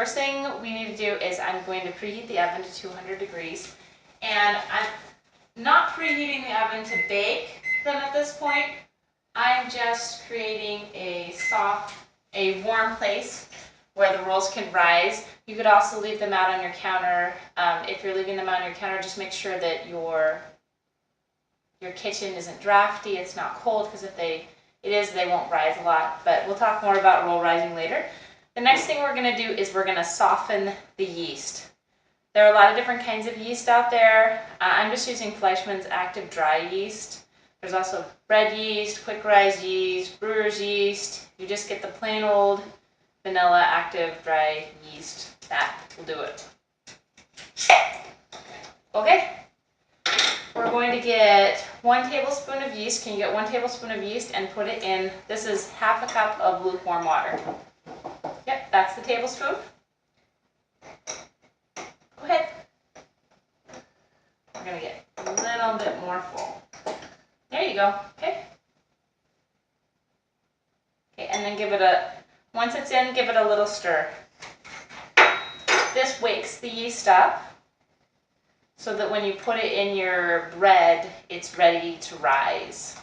first thing we need to do is I'm going to preheat the oven to 200 degrees. And I'm not preheating the oven to bake them at this point. I'm just creating a warm place where the rolls can rise. You could also leave them out on your counter. If you're leaving them out on your counter, just make sure that your kitchen isn't drafty, it's not cold, because if it is, they won't rise a lot. But we'll talk more about roll rising later. The next thing we're going to do is we're going to soften the yeast. There are a lot of different kinds of yeast out there. I'm just using Fleischmann's active dry yeast. There's also bread yeast, quick rise yeast, brewer's yeast. You just get the plain old vanilla active dry yeast. That will do it. Okay. We're going to get 1 tablespoon of yeast. Can you get 1 tablespoon of yeast and put it in? This is half a cup of lukewarm water. Yep, that's the tablespoon. Go ahead. We're going to get a little bit more full. There you go. Okay. Okay, and then once it's in, give it a little stir. This wakes the yeast up so that when you put it in your bread, it's ready to rise.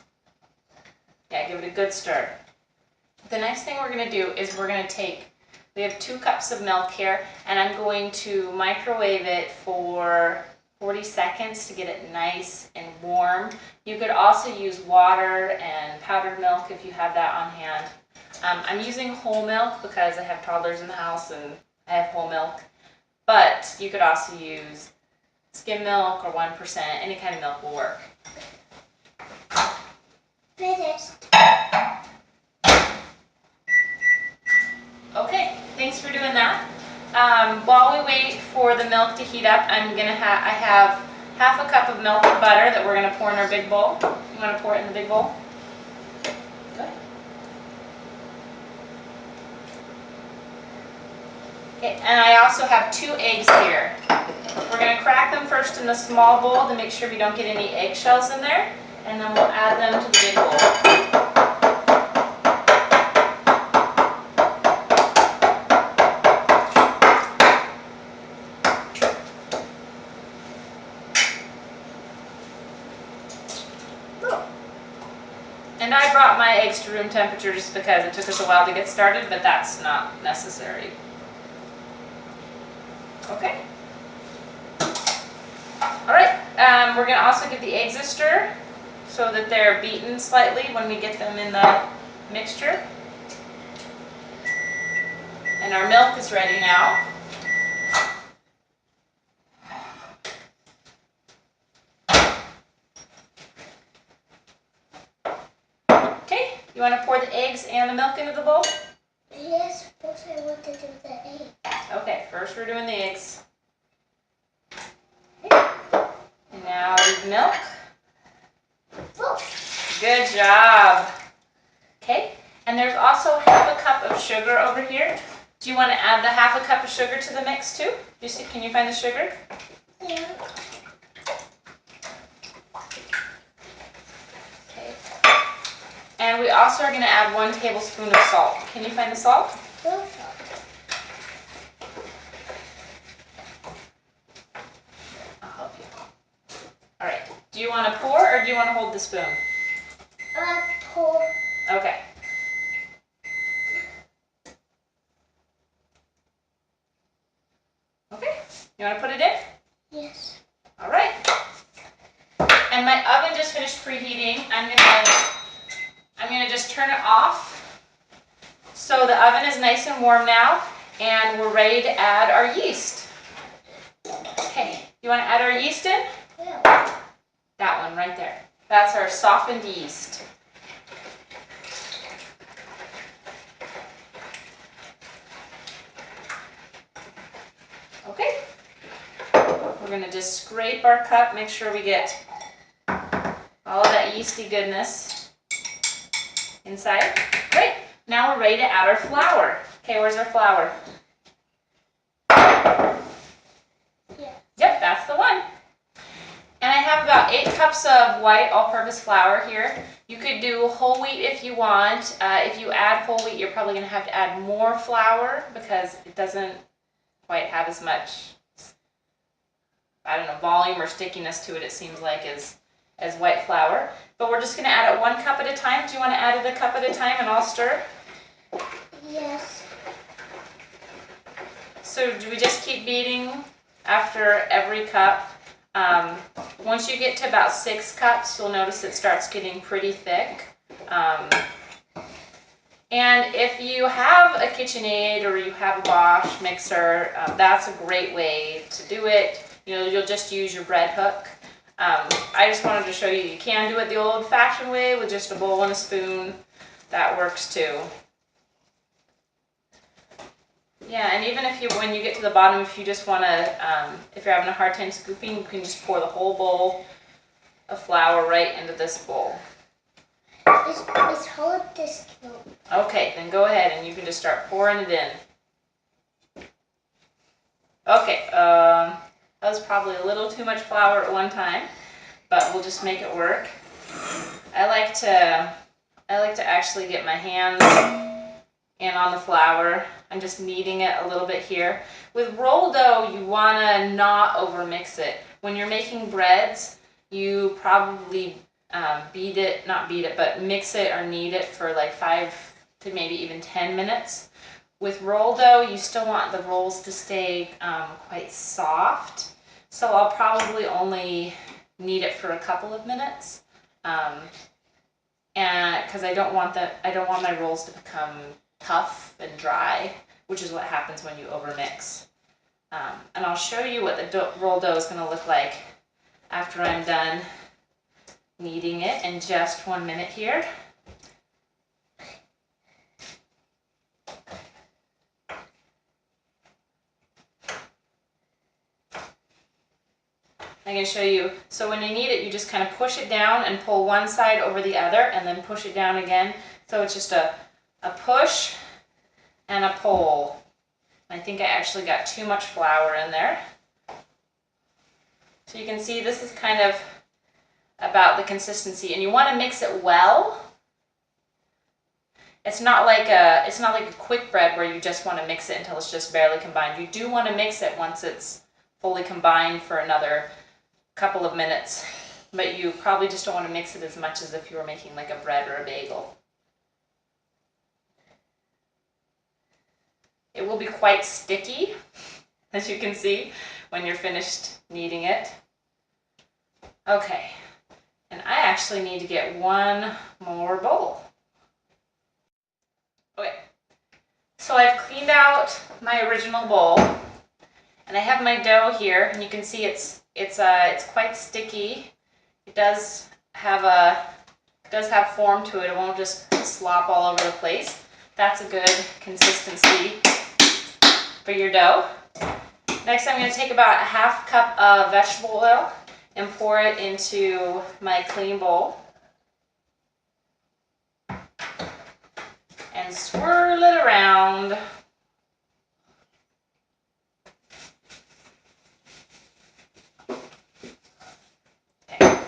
Yeah, give it a good stir. The next thing we're going to do is we have 2 cups of milk here, and I'm going to microwave it for 40 seconds to get it nice and warm. You could also use water and powdered milk if you have that on hand. I'm using whole milk because I have toddlers in the house and I have whole milk, but you could also use skim milk or 1%, any kind of milk will work. Finished. Okay, thanks for doing that. While we wait for the milk to heat up, I have half a cup of melted butter that we're going to pour in our big bowl. You want to pour it in the big bowl? Go ahead. Okay, and I also have 2 eggs here. We're going to crack them first in the small bowl to make sure we don't get any eggshells in there, and then we'll add them to the big bowl. And I brought my eggs to room temperature just because it took us a while to get started, but that's not necessary. Okay. All right, we're going to also give the eggs a stir so that they're beaten slightly when we get them in the mixture. And our milk is ready now. Okay, you want to pour the eggs and the milk into the bowl? Yes, but I want to do the egg. Okay, first we're doing the eggs. Okay. And now the milk. Good job. Okay, and there's also half a cup of sugar over here. Do you want to add the half a cup of sugar to the mix too? Can you find the sugar? Yeah. Okay. And we also are going to add 1 tablespoon of salt. Can you find the salt? No. I'll help you. All right. Do you want to pour or do you want to hold the spoon? Pour. Okay. Okay. You want to put it in? Yes. All right. And my oven just finished preheating. I'm gonna just turn it off. So the oven is nice and warm now, and we're ready to add our yeast. Okay. You want to add our yeast in? Yeah. That one right there. That's our softened yeast. Okay. We're going to just scrape our cup, make sure we get all of that yeasty goodness inside. Great. Now we're ready to add our flour. Okay, where's our flour? Yeah. Yep, that's the one. And I have about 8 cups of white all-purpose flour here. You could do whole wheat if you want. If you add whole wheat, you're probably going to have to add more flour because it doesn't quite have as much, I don't know, volume or stickiness to it, it seems like, as white flour. But we're just going to add it 1 cup at a time. Do you want to add it a cup at a time and I'll stir? Yes. So do we just keep beating after every cup? Once you get to about 6 cups, you'll notice it starts getting pretty thick. And if you have a KitchenAid or you have a Bosch mixer, that's a great way to do it. You know, you'll just use your bread hook. I just wanted to show you can do it the old-fashioned way with just a bowl and a spoon. That works too. Yeah, and even if when you get to the bottom, if you just want to, if you're having a hard time scooping, you can just pour the whole bowl of flour right into this bowl. Let's hold this cube. Okay, then go ahead and you can just start pouring it in. Okay, that was probably a little too much flour at one time, but we'll just make it work. I like to actually get my hands in on the flour. I'm just kneading it a little bit here. With roll dough, you want to not overmix it. When you're making breads, you probably but mix it or knead it for like 5 to maybe even 10 minutes. With roll dough, you still want the rolls to stay quite soft. So I'll probably only knead it for a couple of minutes. And because I don't want my rolls to become tough and dry, which is what happens when you overmix. And I'll show you what the roll dough is going to look like after I'm done kneading it in just 1 minute here. I'm going to show you. So when you knead it, you just kind of push it down and pull one side over the other and then push it down again. So it's just a push and a pull. I think I actually got too much flour in there. So you can see this is kind of about the consistency, and you want to mix it well. It's not like a quick bread where you just want to mix it until it's just barely combined. You do want to mix it once it's fully combined for another couple of minutes, but you probably just don't want to mix it as much as if you were making like a bread or a bagel. It will be quite sticky, as you can see, when you're finished kneading it. Okay, and I actually need to get one more bowl. Okay, so I've cleaned out my original bowl, and I have my dough here, and you can see it's quite sticky. It does have form to it. It won't just slop all over the place. That's a good consistency for your dough. Next, I'm going to take about a ½ cup of vegetable oil and pour it into my clean bowl. And swirl it around. Okay.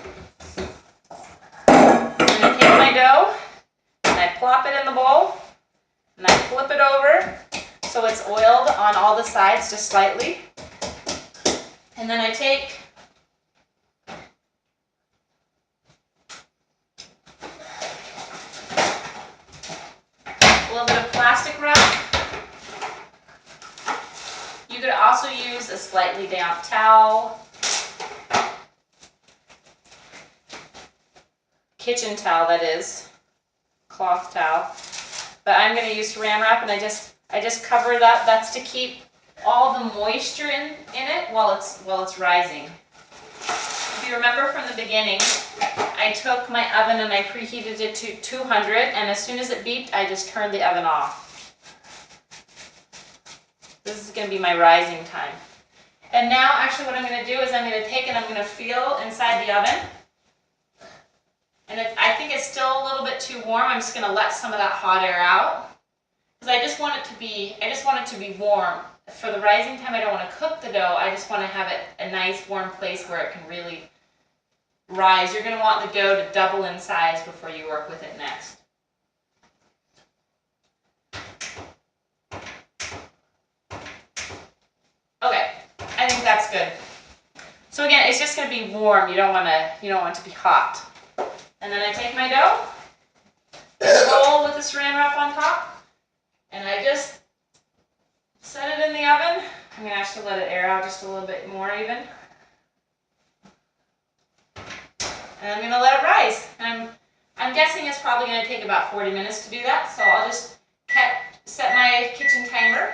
I'm going to take my dough and I plop it in the bowl and I flip it over so it's oiled on all the sides just slightly. And then I take a little bit of plastic wrap. You could also use a slightly damp towel, kitchen towel that is, cloth towel. But I'm going to use Saran wrap, and I just cover it up. That's to keep all the moisture in it while it's rising. If you remember from the beginning, I took my oven and I preheated it to 200, and as soon as it beeped, I just turned the oven off. This is going to be my rising time. And now, actually, what I'm going to do is I'm going to take and I'm going to feel inside the oven. And I think it's still a little bit too warm. I'm just going to let some of that hot air out, because I just want it to be warm. For the rising time, I don't want to cook the dough. I just want to have it a nice warm place where it can really rise. You're going to want the dough to double in size before you work with it next. it's just gonna be warm. You don't want it to be hot. And then I take my dough, roll with the saran wrap on top, and I just set it in the oven. I'm gonna actually let it air out just a little bit more even. And I'm gonna let it rise. And I'm guessing it's probably gonna take about 40 minutes to do that, so I'll just set my kitchen timer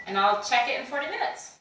and I'll check it in 40 minutes.